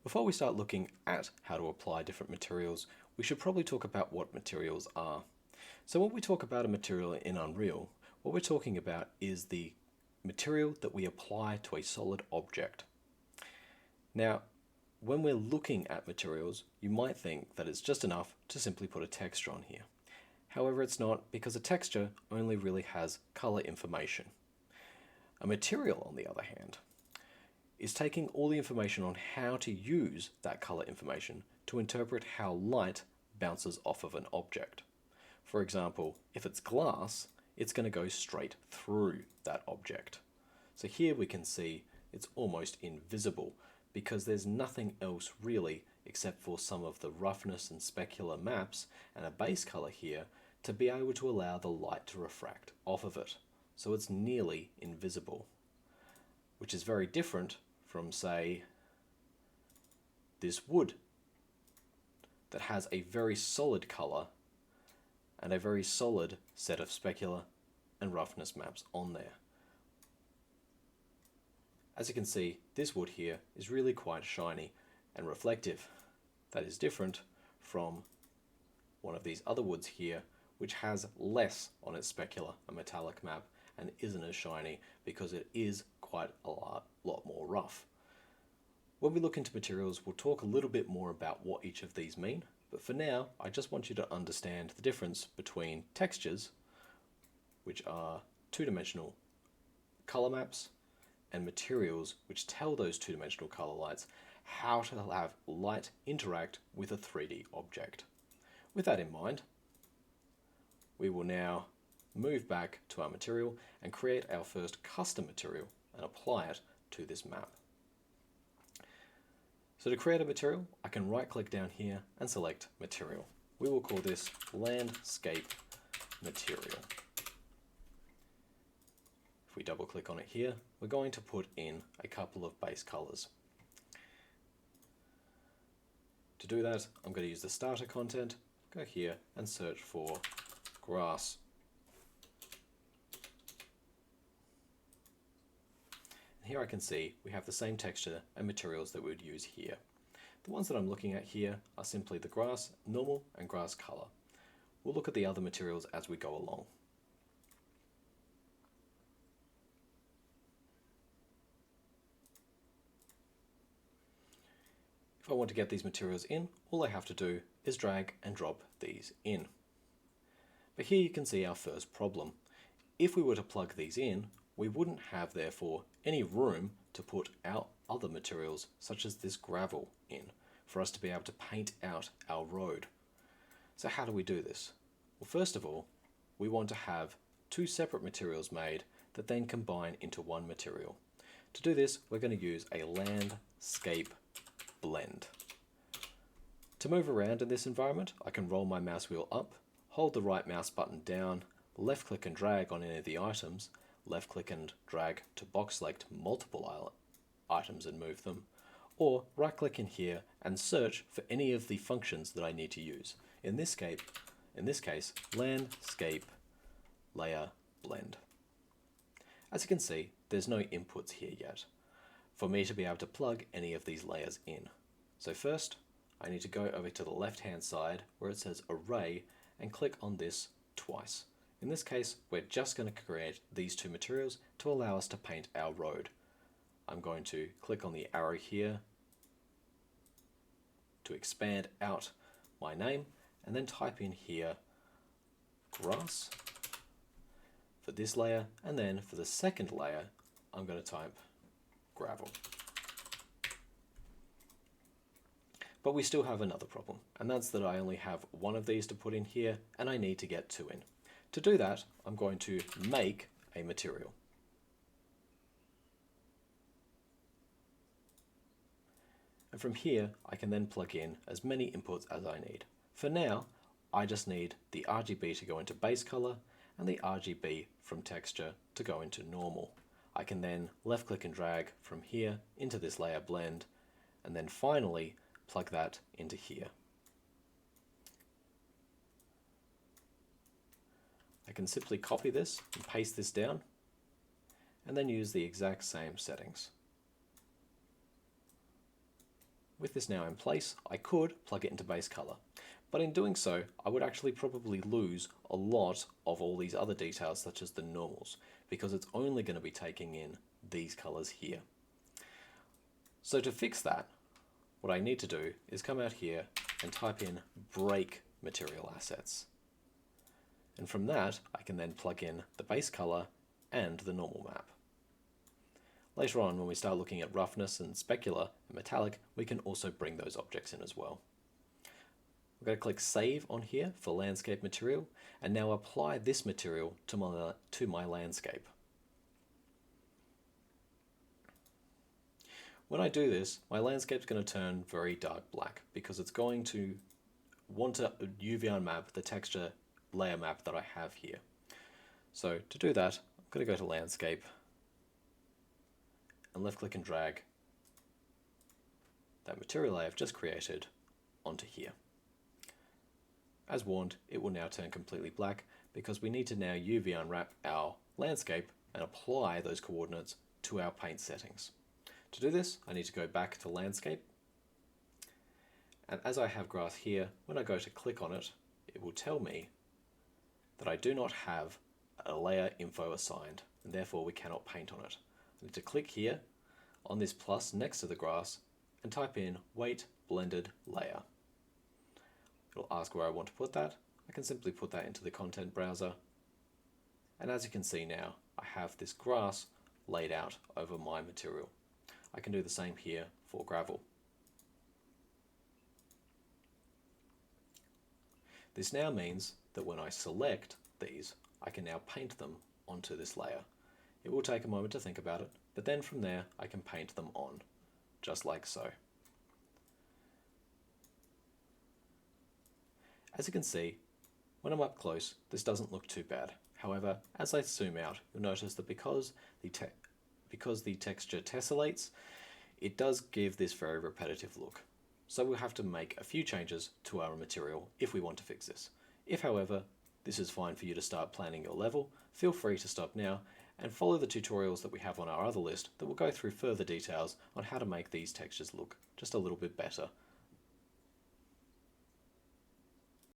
Before we start looking at how to apply different materials, we should probably talk about what materials are. So when we talk about a material in Unreal, what we're talking about is the material that we apply to a solid object. Now, when we're looking at materials, you might think that it's just enough to simply put a texture on here. However, it's not, because a texture only really has color information. A material, on the other hand, is taking all the information on how to use that color information to interpret how light bounces off of an object. For example, if it's glass, it's going to go straight through that object. So here we can see it's almost invisible because there's nothing else really except for some of the roughness and specular maps and a base color here to be able to allow the light to refract off of it. So it's nearly invisible, which is very different from, say, this wood that has a very solid color and a very solid set of specular and roughness maps on there. As you can see, this wood here is really quite shiny and reflective. That is different from one of these other woods here, which has less on its specular and metallic map and isn't as shiny because it is quite a lot more rough. When we look into materials, we'll talk a little bit more about what each of these mean, but for now, I just want you to understand the difference between textures, which are two-dimensional color maps, and materials, which tell those two-dimensional color lights how to have light interact with a 3D object. With that in mind, we will now move back to our material and create our first custom material and apply it to this map. So to create a material, I can right click down here and select material. We will call this landscape material. If we double click on it here, we're going to put in a couple of base colors. To do that, I'm going to use the starter content, go here and search for grass. And here I can see we have the same texture and materials that we would use here. The ones that I'm looking at here are simply the grass normal and grass color. We'll look at the other materials as we go along. If I want to get these materials in, all I have to do is drag and drop these in. But here you can see our first problem. If we were to plug these in, we wouldn't have, therefore, any room to put our other materials, such as this gravel, in, for us to be able to paint out our road. So how do we do this? Well, first of all, we want to have two separate materials made that then combine into one material. To do this, we're going to use a landscape blend. To move around in this environment, I can roll my mouse wheel up, hold the right mouse button down, left click and drag on any of the items, left click and drag to box select multiple items and move them, or right click in here and search for any of the functions that I need to use. In this case, landscape layer blend. As you can see, there's no inputs here yet for me to be able to plug any of these layers in. So first, I need to go over to the left-hand side where it says array and click on this twice. In this case, we're just going to create these two materials to allow us to paint our road. I'm going to click on the arrow here to expand out my name and then type in here grass for this layer, and then for the second layer I'm going to type gravel. But we still have another problem, and that's that I only have one of these to put in here and I need to get two in. To do that, I'm going to make a material. And from here, I can then plug in as many inputs as I need. For now, I just need the RGB to go into base color and the RGB from texture to go into normal. I can then left click and drag from here into this layer blend, and then finally plug that into here. I can simply copy this and paste this down, and then use the exact same settings. with this now in place, I could plug it into base color. But in doing so, I would actually probably lose a lot of all these other details such as the normals, because it's only going to be taking in these colors here. So to fix that, what I need to do is come out here and type in break material assets. And from that, I can then plug in the base color and the normal map. Later on, when we start looking at roughness and specular and metallic, we can also bring those objects in as well. I'm going to click Save on here for landscape material, and now apply this material to my landscape. When I do this, my landscape is going to turn very dark black because it's going to want to UV unmap the texture layer map that I have here. So to do that, I'm going to go to Landscape and left click and drag that material I have just created onto here. As warned, it will now turn completely black because we need to now UV unwrap our landscape and apply those coordinates to our paint settings. To do this, I need to go back to Landscape, and as I have grass here, when I go to click on it, it will tell me that I do not have a layer info assigned, and therefore we cannot paint on it. I need to click here on this plus next to the grass and type in weight blended layer. It'll ask where I want to put that. I can simply put that into the content browser, and as you can see now, I have this grass laid out over my material. I can do the same here for gravel. This now means that when I select these, I can now paint them onto this layer. It will take a moment to think about it, but then from there I can paint them on, just like so. As you can see, when I'm up close, this doesn't look too bad. However, as I zoom out, you'll notice that because the texture tessellates, it does give this very repetitive look. So we'll have to make a few changes to our material if we want to fix this. If, however, this is fine for you to start planning your level, feel free to stop now and follow the tutorials that we have on our other list that will go through further details on how to make these textures look just a little bit better